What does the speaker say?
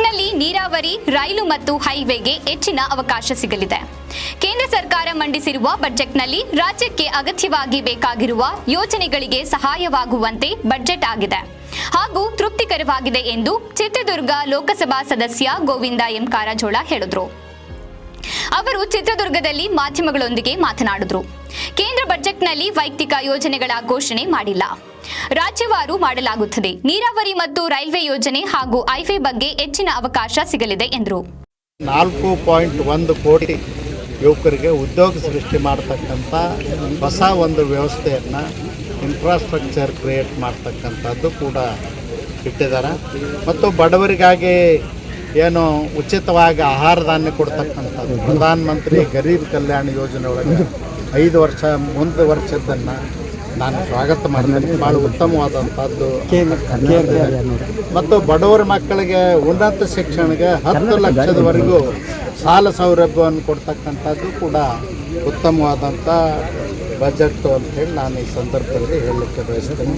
ಬಜೆಟ್ನಲ್ಲಿ ನೀರಾವರಿ, ರೈಲು ಮತ್ತು ಹೈವೇಗೆ ಹೆಚ್ಚಿನ ಅವಕಾಶ ಸಿಗಲಿದೆ. ಕೇಂದ್ರ ಸರ್ಕಾರ ಮಂಡಿಸಿರುವ ಬಜೆಟ್ನಲ್ಲಿ ರಾಜ್ಯಕ್ಕೆ ಅಗತ್ಯವಾಗಿ ಬೇಕಾಗಿರುವ ಯೋಜನೆಗಳಿಗೆ ಸಹಾಯವಾಗುವಂತೆ ಬಜೆಟ್ ಆಗಿದೆ ಹಾಗೂ ತೃಪ್ತಿಕರವಾಗಿದೆ ಎಂದು ಚಿತ್ರದುರ್ಗ ಲೋಕಸಭಾ ಸದಸ್ಯ ಗೋವಿಂದ ಎಂ ಕಾರಜೋಳ ಹೇಳಿದರು. ಅವರು ಚಿತ್ರದುರ್ಗದಲ್ಲಿ ಮಾಧ್ಯಮಗಳೊಂದಿಗೆ ಮಾತನಾಡಿದರು. ಕೇಂದ್ರ ಬಜೆಟ್ನಲ್ಲಿ ವೈಯಕ್ತಿಕ ಯೋಜನೆಗಳ ಘೋಷಣೆ ಮಾಡಿಲ್ಲ, ರಾಜ್ಯವಾರು ಮಾಡಲಾಗುತ್ತದೆ. ನೀರಾವರಿ ಮತ್ತು ರೈಲ್ವೆ ಯೋಜನೆ ಹಾಗೂ ಹೈವೇ ಬಗ್ಗೆ ಹೆಚ್ಚಿನ ಅವಕಾಶ ಸಿಗಲಿದೆ ಎಂದರು. 4.1 ಕೋಟಿ ಯುವಕರಿಗೆ ಉದ್ಯೋಗ ಸೃಷ್ಟಿ ಮಾಡತಕ್ಕಂಥ ಹೊಸ ಒಂದು ವ್ಯವಸ್ಥೆಯನ್ನು, ಇನ್ಫ್ರಾಸ್ಟ್ರಕ್ಚರ್ ಕ್ರಿಯೇಟ್ ಮಾಡ್ತಕ್ಕಂಥದ್ದು ಕೂಡ ಇಟ್ಟಿದ್ದಾರೆ. ಮತ್ತು ಬಡವರಿಗಾಗಿ ಏನು ಉಚಿತವಾಗಿ ಆಹಾರ ಧಾನ್ಯ ಕೊಡ್ತಕ್ಕಂಥದ್ದು ಪ್ರಧಾನ ಮಂತ್ರಿ ಗರೀಬ್ ಕಲ್ಯಾಣ ಯೋಜನೆ ಒಳಗೆ 5 ವರ್ಷ ಮುಂದುವರ್ಸಿದ್ದನ್ನು ನಾನು ಸ್ವಾಗತ ಮಾಡ್ತೀನಿ. ಭಾಳ ಉತ್ತಮವಾದಂಥದ್ದು. ಮತ್ತು ಬಡವರ ಮಕ್ಕಳಿಗೆ ಉನ್ನತ ಶಿಕ್ಷಣಕ್ಕೆ 10 ಲಕ್ಷದವರೆಗೂ ಸಾಲ ಸೌಲಭ್ಯವನ್ನು ಕೊಡ್ತಕ್ಕಂಥದ್ದು ಕೂಡ ಉತ್ತಮವಾದಂಥ ಬಜೆಟ್ ಅಂತೇಳಿ ನಾನು ಈ ಸಂದರ್ಭದಲ್ಲಿ ಹೇಳಲಿಕ್ಕೆ ಬಯಸ್ತೇನೆ.